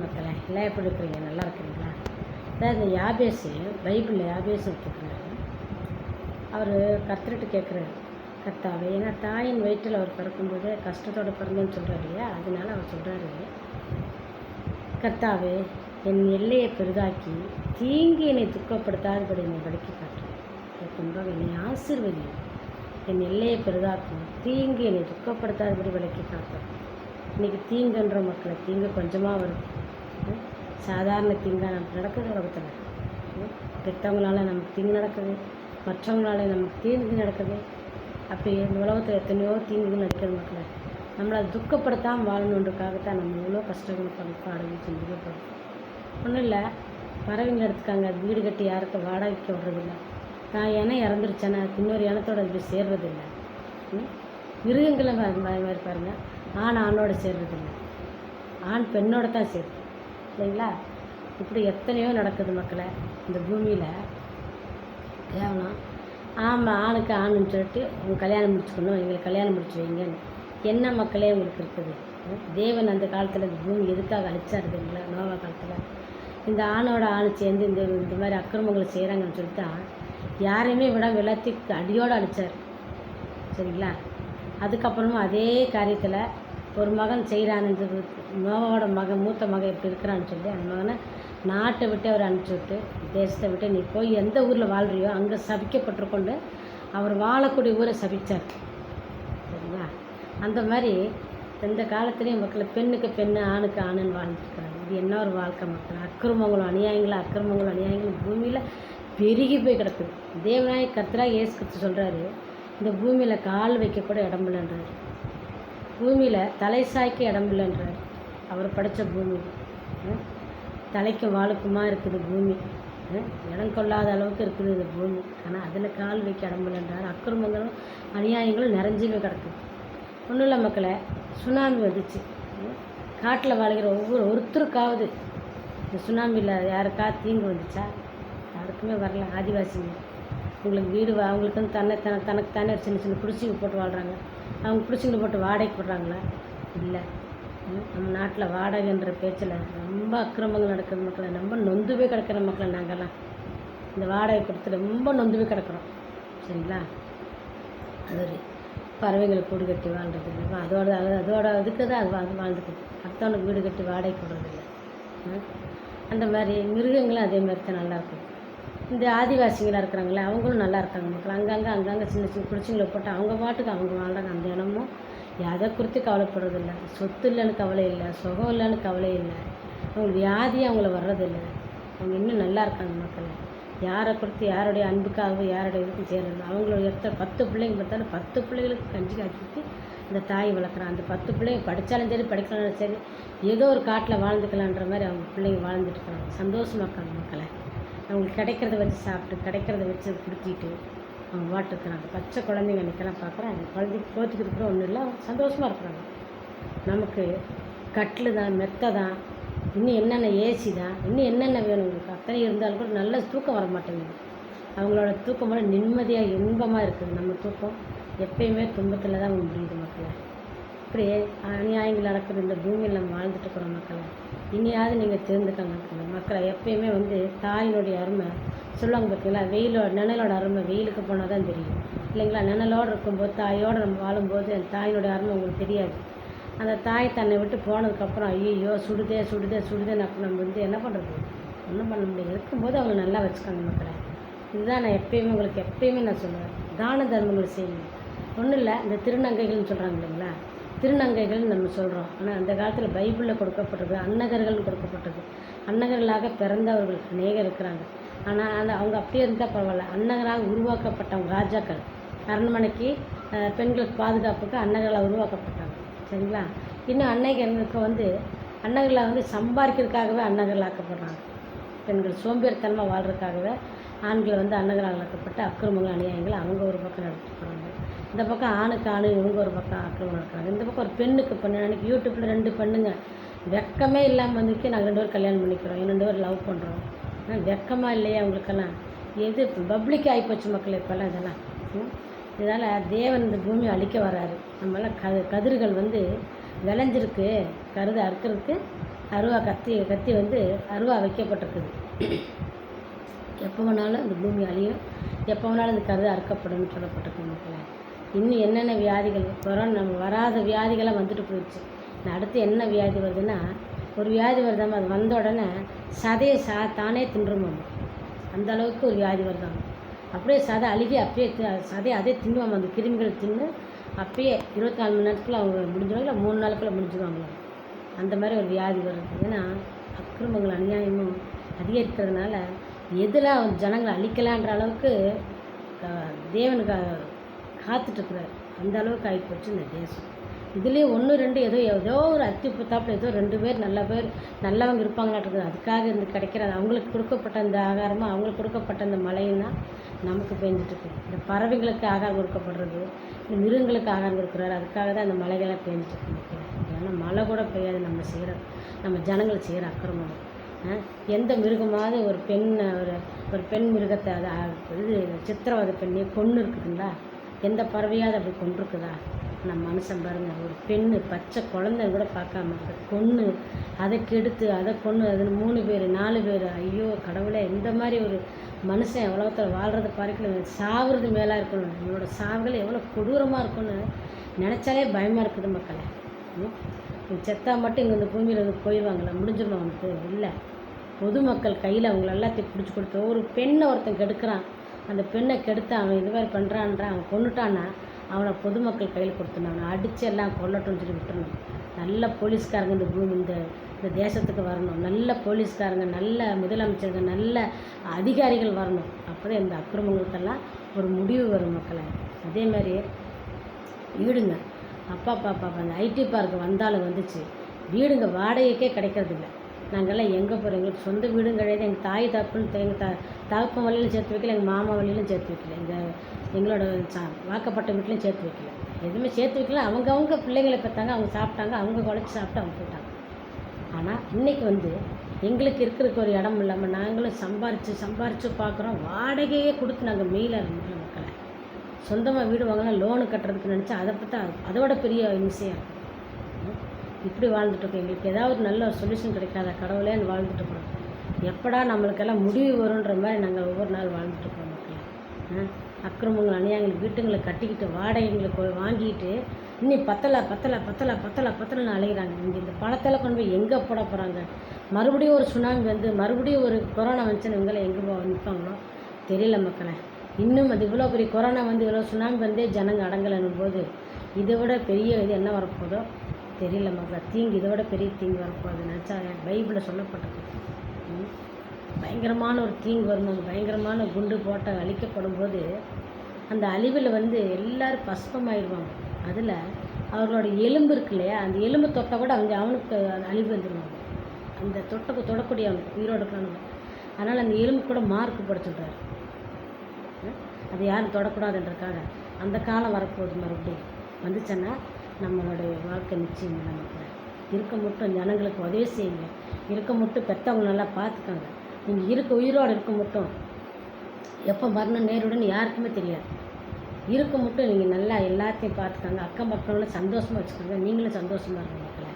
மக்களே, எல்லாம் எப்படி இருக்கிறீங்க? நல்லா இருக்கிறீங்களா? அதான் இந்த யாபேஸு, பைபிளில் யாபேஸ் எடுத்துக்கிறாரு. அவர் கர்த்தர்கிட்ட கேட்குறாரு, கர்த்தாவே, ஏன்னா தாயின் வயிற்றில் அவர் பிறக்கும்போது கஷ்டத்தோடு பிறந்தேன்னு சொல்கிறார் இல்லையா? அதனால அவர் சொல்கிறாரு, கர்த்தாவே, என் எல்லையை பெரிதாக்கி தீங்கு என்னை துக்கப்படுத்தாதபடி என்னை விளக்கி காட்டுறேன். அதுக்கு என்னை ஆசீர்வதி, என் எல்லையை பெரிதாக்கும் தீங்கு என்னை துக்கப்படுத்தாதபடி விளக்கி காட்டுறேன். இன்றைக்கி தீங்குன்ற மக்களை தீங்கு கொஞ்சமாக வருது. சாதாரண தீங்காக நமக்கு நடக்குது உலகத்தில். பெற்றவங்களால நமக்கு தீங்கு நடக்குது, மற்றவங்களால நமக்கு தீங்கு நடக்குது. அப்படி இந்த உலகத்தில் எத்தனையோ தீங்கு நடக்குது மக்களை. நம்மளை துக்கப்படுத்தாமல் வாழணுன்றக்காகத்தான் நம்ம எவ்வளோ கஷ்டங்கள் பாடுகள் செஞ்சுக்கப்படுறோம். ஒன்றும் இல்லை, பறவைங்க எடுத்துக்காங்க, அது வீடு கட்டி யாருக்கும் வாடகைக்கு விடுறதில்லை. தான் இனம் இறந்துருச்சேன்னா இன்னொரு இனத்தோடு அது போய் சேர்றதில்லை. மிருகங்களும் அது மாதிரி பாருங்கள், ஆண் ஆணோடு சேர்றதில்லை, ஆண் பெண்ணோடு தான் சேருது இல்லைங்களா? இப்படி எத்தனையோ நடக்குது மக்களை இந்த பூமியில். கேவலம். ஆமாம், ஆணுக்கு ஆணுன்னு சொல்லிட்டு அவங்க கல்யாணம் முடிச்சுக்கணும், எங்களுக்கு கல்யாணம் முடிச்சு வைங்கன்னு என்ன மக்களே உங்களுக்கு இருக்குது? தேவன் அந்த காலத்தில் இந்த பூமி எதுக்காக அழிச்சார் இல்லைங்களா? நோவா காலத்தில் இந்த ஆணோட ஆணு சேர்ந்து இந்த மாதிரி அக்கிரமங்களை செய்கிறாங்கன்னு சொல்லிட்டு யாரையுமே விட எல்லாத்தையும் அடியோடு அழிச்சார். சரிங்களா? அதுக்கப்புறமா அதே காரியத்தில் ஒரு மகன் செய்கிறான்னு நோவாவோட மகன் மூத்த மகன் எப்படி இருக்கிறான்னு சொல்லி அந்த மகனை நாட்டை விட்டு அவர் அனுப்பிச்சி விட்டு, தேசத்தை விட்டு நீ போய் எந்த ஊரில் வாழ்கிறியோ அங்கே சபிக்கப்பட்டிருக்கொண்டு அவர் வாழக்கூடிய ஊரை சபித்தார். சரிங்களா? அந்த மாதிரி எந்த காலத்துலேயும் மக்களை பெண்ணுக்கு பெண்ணு ஆணுக்கு ஆணுன்னு வாழ்ந்துட்டுருக்காங்க. இது என்ன ஒரு வாழ்க்கை மக்கள்? அக்கிரமங்களும் அநியாயங்களும் பூமியில் பெருகி போய் கிடக்குது. தேவனாய் கர்த்தராக இயேசு கிறிஸ்து சொல்கிறாரு, இந்த பூமியில் கால் வைக்கக்கூட இடம் இல்லைன்றார், பூமியில் தலை சாய்க்க இடம் இல்லைன்றார். அவர் படைத்த பூமி தலைக்கும் வாழுக்குமா இருக்குது பூமி. இடம் கொள்ளாத அளவுக்கு இருக்குது இந்த பூமி. ஆனால் அதில் கால் வைக்க இடம் இல்லைன்றார். அக்கிரமங்களும் அநியாயங்களும் நிறைஞ்சிவே கிடக்குது. ஒன்றும் இல்லை மக்களை, சுனாமி வந்துச்சு. காட்டில் வாழ்கிற ஒருத்தருக்காவது இந்த சுனாமியில் யாருக்கா தீங்கு வந்துச்சா? யாருக்குமே வரல. ஆதிவாசிங்க உங்களுக்கு வீடு அவங்களுக்கு வந்து தனக்கு தானே சின்ன சின்ன குடிசைங்க போட்டு வாழ்கிறாங்க. அவங்க குடிசைங்களை போட்டு வாடகைக்கு போடுறாங்களா? இல்லை. நம்ம நாட்டில் வாடகைன்ற பேச்சில் ரொம்ப அக்கிரமங்கள் நடக்குது மக்களை. ரொம்ப நொந்துவே கிடக்கிற மக்களை நாங்கள்லாம் இந்த வாடகை கொடுத்து ரொம்ப நொந்துவே கிடக்குறோம். சரிங்களா? அது ஒரு பறவைங்களுக்கு வீடு கட்டி வாழ்கிறது இல்லை, அதோட இதுக்கு தான் அது வாழ்ந்துக்குது. அடுத்தவனுக்கு வீடு கட்டி வாடகை போடுறதில்லை. அந்த மாதிரி மிருகங்களும் அதே மாதிரி தான் நல்லாயிருக்கும். இந்த ஆதிவாசிங்களாக இருக்கிறாங்களே அவங்களும் நல்லா இருக்காங்க மக்கள். அங்கங்கே சின்ன சின்ன குடிச்சிங்களை போட்டு அவங்க பாட்டுக்கு அவங்க வாழ்கிறாங்க. அந்த இடமும் எதை குறித்து கவலைப்படுறதில்லை. சொத்து இல்லைன்னு கவலை இல்லை, சுகம் இல்லைன்னு கவலை இல்லை, அவங்களுக்கு வியாதியும் அவங்கள வர்றதில்லை. அவங்க இன்னும் நல்லா இருக்காங்க மக்கள். யாரை குறித்து யாருடைய அன்புக்காகவும் யாருடைய இதுக்கும் சேரல. அவங்களோட 10 பிள்ளைங்க பார்த்தாலும் 10 பிள்ளைகளுக்கு கஞ்சி காய்ச்சி ஊற்றி அந்த தாய் வளர்க்குறான். அந்த 10 பிள்ளைங்க படித்தாலும் சரி படிக்கலாலும் சரி ஏதோ ஒரு காட்டில் வாழ்ந்துக்கலான்ற மாதிரி அவங்க பிள்ளைங்க வாழ்ந்துட்டு இருக்கிறாங்க. சந்தோஷமாக இருக்காங்க மக்களை. அவங்களுக்கு கிடைக்கிறத வச்சு சாப்பிட்டு கிடைக்கிறத வச்சு கொடுத்திட்டு அவங்க வாட்டுருக்குறாங்க. பச்சை குழந்தைங்க அன்றைக்கெல்லாம் பார்க்குறேன், அந்த குழந்தைக்கு போத்துக்கிட்டு கூட ஒன்றும் இல்லை, அவங்க சந்தோஷமாக இருக்கிறாங்க. நமக்கு கட்டில் தான், மெத்தை தான், இன்னும் என்னென்ன ஏசி தான், இன்னும் என்னென்ன வேணும் உங்களுக்கு அத்தனை இருந்தாலும் கூட நல்ல தூக்கம் வர மாட்டேங்குது. அவங்களோட தூக்கம் கூட நிம்மதியாக இன்பமாக இருக்குது. நம்ம தூக்கம் எப்பயுமே துன்பத்தில் தான் முடியுது மக்களை. இப்படியே அநியாயங்கள் நடக்குது இந்த பூமியில் நம்ம வாழ்ந்துட்டு இருக்கிறோம் மக்களை. இனியாவது நீங்கள் தெரிந்துக்கங்க மக்களை. எப்பயுமே தாயினுடைய அருமை சொல்லுவாங்க பார்த்தீங்களா? நிழலோட அருமை வெயிலுக்கு போனால் தான் தெரியும் இல்லைங்களா? நிழலோடு இருக்கும்போது தாயோடு நம்ம வாழும்போது அந்த தாயினுடைய அருமை உங்களுக்கு தெரியாது. அந்த தாய் தன்னை விட்டு போனதுக்கப்புறம் ஐயோ சுடுதே நம்ம என்ன பண்ணுறது? ஒன்றும் பண்ண முடியாது. இருக்கும்போது அவங்க நல்லா வச்சுக்காங்க மக்களை. இதுதான் நான் எப்பயுமே நான் சொல்லுவேன். தான தர்மங்கள் செய்யணும். ஒன்றும் இல்லை, இந்த திருநங்கைகள்னு சொல்கிறாங்க இல்லைங்களா? திருநங்கைகள் நம்ம சொல்கிறோம். ஆனால் அந்த காலத்தில் பைபிளில் கொடுக்கப்பட்டது அன்னகர்கள் கொடுக்கப்பட்டது. அன்னகர்களாக பிறந்தவர்கள் அநேகம் இருக்கிறாங்க. ஆனால் அவங்க அப்படியே இருந்தால் பரவாயில்ல. அன்னகராக உருவாக்கப்பட்டவங்க ராஜாக்கள் அரண்மனைக்கு பெண்களுக்கு பாதுகாப்புக்கு அன்னகர்களாக உருவாக்கப்பட்டாங்க. சரிங்களா? இன்னும் அன்னைகளுக்கு அன்னகர்களாக சம்பாதிக்கிறதுக்காகவே அன்னகர்கள் ஆக்கப்படுறாங்க. பெண்கள் சோம்பேறித்தனமாக வாழ்கிறதுக்காகவே ஆண்களை அன்னகராக ஆக்கப்பட்ட அக்கிரமங்கள் அநியாயங்கள் அவங்க ஒரு பக்கம் நடத்திட்டு போகிறாங்க. இந்த பக்கம் ஆணுக்கு ஆணு இவங்க ஒரு பக்கம் அக்கிரமம் நடக்கிறாங்க. இந்த பக்கம் ஒரு பெண்ணுக்கு பெண்ணு. அன்றைக்கி யூடியூப்பில் 2 பெண்ணுங்க வெக்கமே இல்லாமல் வந்துக்கு நாங்கள் 2 பேரும் கல்யாணம் பண்ணிக்கிறோம், 2 பேரும் லவ் பண்ணுறோம். ஆனால் வெக்கமாக இல்லையா அவங்களுக்கெல்லாம்? எது பப்ளிக் ஆகிப்போச்சு மக்கள் இப்போல்லாம் இதெல்லாம். இதனால் தேவன் இந்த பூமியை அழிக்க வர்றாரு. நம்மளாம் கதிர்கள் விளைஞ்சிருக்கு, கருதை அறுக்கிறதுக்கு அருவா கத்தி வந்து அருவா வைக்கப்பட்டிருக்குது. எப்போ வேணாலும் இந்த பூமி அழியும், எப்போ வேணாலும் இந்த கருது அறுக்கப்படும் சொல்லப்பட்டிருக்கு மக்களை. இன்னும் என்னென்ன வியாதிகள் கொரோனா நம்ம வராத வியாதிகளாக வந்துட்டு போயிடுச்சு. அடுத்து என்ன வியாதி வருதுன்னா, ஒரு வியாதி வருதாமல் அது வந்த உடனே சதையை தானே தின்றுமாம். அந்த அளவுக்கு ஒரு வியாதி வருதாங்க. அப்படியே சதை அழுகி அப்படியே சதையை அதே தின்னுவாங்க. அந்த கிருமிகள் தின்னு அப்பயே 24 மணி நேரத்துக்குள்ள அவங்க முடிஞ்சிடுவாங்க, இல்லை 3 நாளுக்குள்ளே முடிஞ்சுடுவாங்களா. அந்த மாதிரி ஒரு வியாதி வருது. ஏன்னா அக்கிரமங்கள் அநியாயமும் அதிகரிக்கிறதுனால எதில் ஜனங்களை அழிக்கலான்ற அளவுக்கு தேவனுக்கு காத்துட்ருக்குறாரு. அந்த அளவுக்கு ஆகிப்போச்சு இந்த தேசம். இதுலேயே 1 2 ஏதோ ஒரு அத்திப்புத்தாப்பில் ஏதோ 2 பேர் நல்லவங்க இருப்பாங்களாட்டுருக்குது. அதுக்காக இந்த கிடைக்கிறது அவங்களுக்கு கொடுக்கப்பட்ட இந்த ஆகாரமும் அவங்களுக்கு கொடுக்கப்பட்ட இந்த மழையும் தான் நமக்கு பெஞ்சிட்ருக்கு. இந்த பறவைகளுக்கு ஆகாரம் கொடுக்கப்படுறது, இந்த மிருகங்களுக்கு ஆகாரம் கொடுக்குறாரு. அதுக்காக தான் இந்த மழைகள்லாம் பெஞ்சிட்ருக்கு. ஏன்னா மழை கூட பெய்யாது நம்ம ஜனங்கள் செய்கிற அக்கிரமம். எந்த மிருகமாவது ஒரு பெண் மிருகத்தை இது சித்திரவதை பண்ணி கொன்று இருக்குதுங்களா? எந்த பறவையாவது அப்படி கொண்டிருக்குதா? நம்ம மனுஷன் பாருங்கள், ஒரு பெண்ணு பச்சை குழந்தைன்னு கூட பார்க்காம அதை கொன்று அதை கெடுத்து அதை கொன்று அதில் 3 பேர் 4 பேர். ஐயோ கடவுளே, இந்த மாதிரி ஒரு மனுஷன் உலகத்தில் வாழ்கிறத பார்க்கல, சாவுறது மேலாக இருக்கணும். நம்மளோட சாவுகள் எவ்வளோ கொடூரமாக இருக்கும்னு நினச்சாலே பயமாக இருக்குது மக்களை. செத்தா மட்டும் இங்கே இந்த பூமியில் வந்து போயிடுவாங்களா? முடிஞ்சிடணும் அவனுக்கு இல்லை. பொதுமக்கள் கையில் அவங்கள எல்லாத்தையும் பிடிச்சி கொடுத்து ஒரு பெண்ணை ஒருத்தன் கெடுக்கிறான், அந்த பெண்ணை கெடுத்து அவன் இது மாதிரி பண்ணுறான்றான், அவன் கொண்டுட்டான்னா அவனை பொதுமக்கள் கையில் கொடுத்துடணும். அவனை அடித்து எல்லாம் கொல்லட்டும்னு சொல்லி விட்டுறணும். நல்ல போலீஸ்காரங்க இந்த தேசத்துக்கு வரணும். நல்ல போலீஸ்காரங்க, நல்ல முதலமைச்சருங்க, நல்ல அதிகாரிகள் வரணும். அப்போ தான் இந்த அக்கிரமங்களுக்கெல்லாம் ஒரு முடிவு வரும் மக்களை. அதே மாதிரி வீடுங்க அப்பா அந்த ஐடி பார்க்கு வந்தாலும் வந்துச்சு, வீடுங்க வாடகைக்கே கிடைக்கிறதில்ல. நாங்கள்லாம் எங்கே போகிறோம்? எங்களுக்கு சொந்த வீடும் கிடையாது. எங்கள் தாய் தப்புன்னு எங்கள் தகப்பன் வழியிலும் சேர்த்து வைக்கல, எங்கள் மாமா வழியிலும் சேர்த்து வைக்கல, எங்களோட வாக்கப்பட்ட வீட்லையும் சேர்த்து வைக்கல, எதுவுமே சேர்த்து வைக்கல. அவங்க பிள்ளைங்களை பார்த்தாங்க, அவங்க சாப்பிட்டாங்க, அவங்க குழச்சி சாப்பிட்டு அவங்க போயிட்டாங்க. ஆனால் இன்றைக்கி வந்து எங்களுக்கு இருக்கிறதுக்கு ஒரு இடம் இல்லாமல் நாங்களும் சம்பாரித்து பார்க்குறோம். வாடகையே கொடுத்து நாங்கள் மெயிலாக இருந்தோம் மக்களை. சொந்தமாக வீடு வாங்கலாம், லோனு கட்டுறதுக்கு நினச்சா அதை பார்த்தா அதோட பெரிய விஷயம். இப்படி வாழ்ந்துட்டுருக்கோம். எங்களுக்கு ஏதாவது நல்ல ஒரு சொல்யூஷன் கிடைக்காத கடவுளேன்னு வாழ்ந்துட்டுருக்குறோம். எப்படா நம்மளுக்கெல்லாம் முடிவு வருன்ற மாதிரி நாங்கள் ஒவ்வொரு நாள் வாழ்ந்துட்டுருக்கோம் மக்கள். அக்கிரமங்கள் அநியாயங்கள் வீட்டுங்களை கட்டிக்கிட்டு வாடகைங்களை வாங்கிட்டு இன்னும் பத்தலை அலைகிறாங்க. இங்கே இந்த பணத்தில் கொண்டு போய் எங்கே போட போகிறாங்க? மறுபடியும் ஒரு சுனாமி வந்து மறுபடியும் ஒரு கொரோனா வந்துச்சுன்னு இவங்களை எங்கே நிற்பாங்களோ தெரியல மக்களை. இன்னும் அது இவ்வளோ பெரிய கொரோனா வந்து இவ்வளோ சுனாமி வந்தே ஜனங்க அடங்கலைன்னும் போது இதை விட பெரிய இது என்ன வரப்போதோ தெரியல மக்கள். தீங்கு இதை விட பெரிய தீங்கு வரப்போகுது நினச்சா பைபிளில் சொல்லப்பட்டது. பயங்கரமான ஒரு தீங்கு வரும். அந்த பயங்கரமான குண்டு போட்ட அழிக்கப்படும் போது அந்த அழிவில் வந்து எல்லோரும் பஸ்பமாயிடுவாங்க. அதில் அவர்களோட எலும்பு இருக்கு இல்லையா, அந்த எலும்பு தொட்டை கூட அவனுக்கு அழிவு வந்துடுவாங்க. அந்த தொடக்கூடிய அவனுக்கு உயிரோடு இருக்கணும். அதனால் அந்த எலும்பு கூட மார்க் படுத்துடுறாரு. அது யாரும் தொடக்கூடாதுன்றக்காக அந்த காலம் வரப்போகுது. மறுபடியும் வந்துச்சுன்னா நம்மளுடைய வாழ்க்கை நிச்சயம் நமக்கு இருக்க மட்டும் ஜனங்களுக்கு உதவி செய்யுங்க. இருக்க மட்டும் பெற்றவங்க நல்லா பார்த்துக்கோங்க. நீங்கள் உயிரோடு இருக்க மட்டும் எப்போ மரணம் நேருடன் யாருக்குமே தெரியாது. இருக்க மட்டும் நீங்கள் நல்லா எல்லாத்தையும் பார்த்துக்கோங்க. அக்கம் பக்கங்களை சந்தோஷமாக வச்சுக்கோங்க. நீங்களும் சந்தோஷமாக இருக்க மக்களை.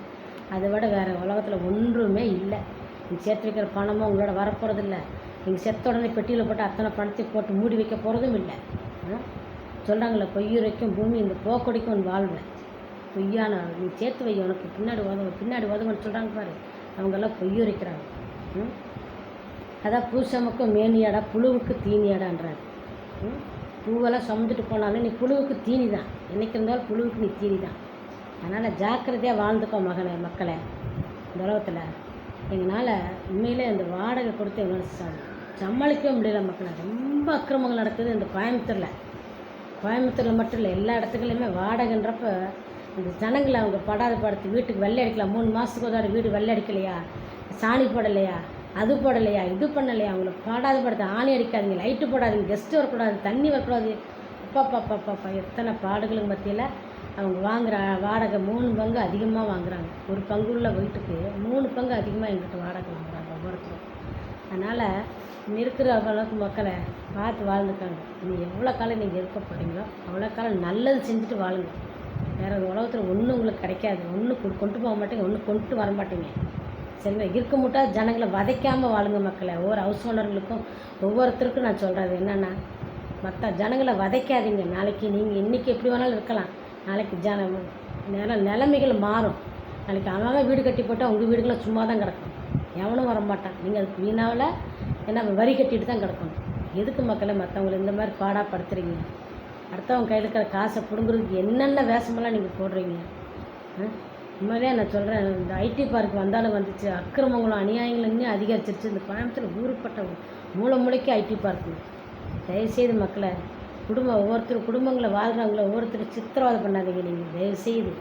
அதை விட வேறு உலகத்தில் ஒன்றுமே இல்லை. நீங்கள் சேர்த்து வைக்கிற பணமும் உங்களோட வரப்போகிறது இல்லை. நீங்கள் செத்த உடனே பெட்டியில் போட்டு அத்தனை பணத்தையும் போட்டு மூடி வைக்க போகிறதும் இல்லை. சொல்கிறாங்களே, பொய்யுரைக்கும் பூமி இந்த போக்கொடிக்கும் உன் வாழ்வை. பொய்யான நீ சேர்த்து வை, உனக்கு பின்னாடி உதவுன்னு சொல்கிறாங்க பாரு. அவங்கெல்லாம் பொய்யுரைக்கிறாங்க. அதான் பூசமுக்கும் மேனியாடா புழுவுக்கு தீனியாடான்றாரு. பூவெல்லாம் சுமந்துட்டு போனாலும் நீ புழுவுக்கு தீனி தான். என்றைக்கு இருந்தாலும் புழுவுக்கு நீ தீனி தான். அதனால் ஜாக்கிரதையாக வாழ்ந்துக்கோ மக்களை. இந்த உலகத்தில் எங்களால் உண்மையிலே இந்த வாடகை கொடுத்து எங்களால் சமாளிக்கவே முடியல மக்களை. ரொம்ப அக்கிரமங்கள் நடக்குது இந்த கோயம்புத்தூரில் மட்டும் இல்லை, எல்லா இடத்துக்குலையுமே வாடகைன்றப்ப இந்த ஜனங்களை அவங்க படாத படுத்து வீட்டுக்கு வெள்ளை அடிக்கலாம். 3 மாதத்துக்கு ஒரு வீடு வெள்ளை அடிக்கலையா, சாணி போடலையா, அது போடலையா, இது பண்ணலையா, அவங்கள படாத படுத்து ஆணி அடிக்காதீங்க, லைட்டு போடாதீங்க, கெஸ்ட்டு வரக்கூடாது, தண்ணி வரக்கூடாது. அப்பா எத்தனை பாடுகளுக்கு மத்தியில் அவங்க வாங்குகிற வாடகை 3 பங்கு அதிகமாக வாங்குகிறாங்க. ஒரு பங்கு உள்ள வீட்டுக்கு 3 பங்கு அதிகமாக எங்கிட்ட வாடகை வாங்குறாங்க ஒவ்வொருத்தரும். அதனால் இருக்கிற அளவுக்கு மக்களை பார்த்து வாழ்ந்துக்காங்க. நீங்கள் எவ்வளோ காலம் நீங்கள் இருக்க போகிறீங்களோ அவ்வளோ காலம் நல்லது செஞ்சுட்டு வாழுங்க. வேறு உலகத்தில் ஒன்றும் உங்களுக்கு கிடைக்காது. ஒன்றும் கொண்டு போக மாட்டீங்க, ஒன்றும் கொண்டு வர மாட்டீங்க. செல்வ இருக்க முட்டா ஜனங்களை வதைக்காமல் வாழுங்க மக்களை. ஒவ்வொரு ஹவுஸ் ஓனர்களுக்கும் ஒவ்வொருத்தருக்கும் நான் சொல்கிறது என்னென்னா, மற்ற ஜனங்களை வதைக்காதீங்க. நாளைக்கு நீங்கள் இன்றைக்கி எப்படி வேணாலும் இருக்கலாம், நாளைக்கு நிலைமைகள் மாறும். நாளைக்கு அவன் வீடு கட்டி போட்டால் உங்கள் வீடுகளை சும்மா தான் கிடக்கும், எவனும் வரமாட்டான். நீங்கள் அதுக்கு வீணாவில் என்ன வரி கட்டிட்டு தான் கிடக்கணும். எதுக்கு மக்களை மற்றவங்களை இந்த மாதிரி பாடாப்படுத்துகிறீங்க? அடுத்தவங்க கையில் இருக்கிற காசை பிடுங்குறதுக்கு என்னென்ன வேஷமெல்லாம் நீங்கள் போடுறீங்க? உண்மையிலே நான் சொல்கிறேன், இந்த ஐடி பார்க் வந்தாலும் வந்துச்சு, அக்கிரமங்களும் அநியாயங்களும் இன்னும் அதிகரிச்சிருச்சு. இந்த கோயம்புத்தூர் ஊருப்பட்ட மூளை மூளைக்கு ஐடி பார்க்கு. தயவுசெய்து மக்களை, ஒவ்வொருத்தர் குடும்பங்களை வாழ்கிறவங்கள ஒவ்வொருத்தரும் சித்திரவதை பண்ணாதீங்க. நீங்கள் தயவுசெய்து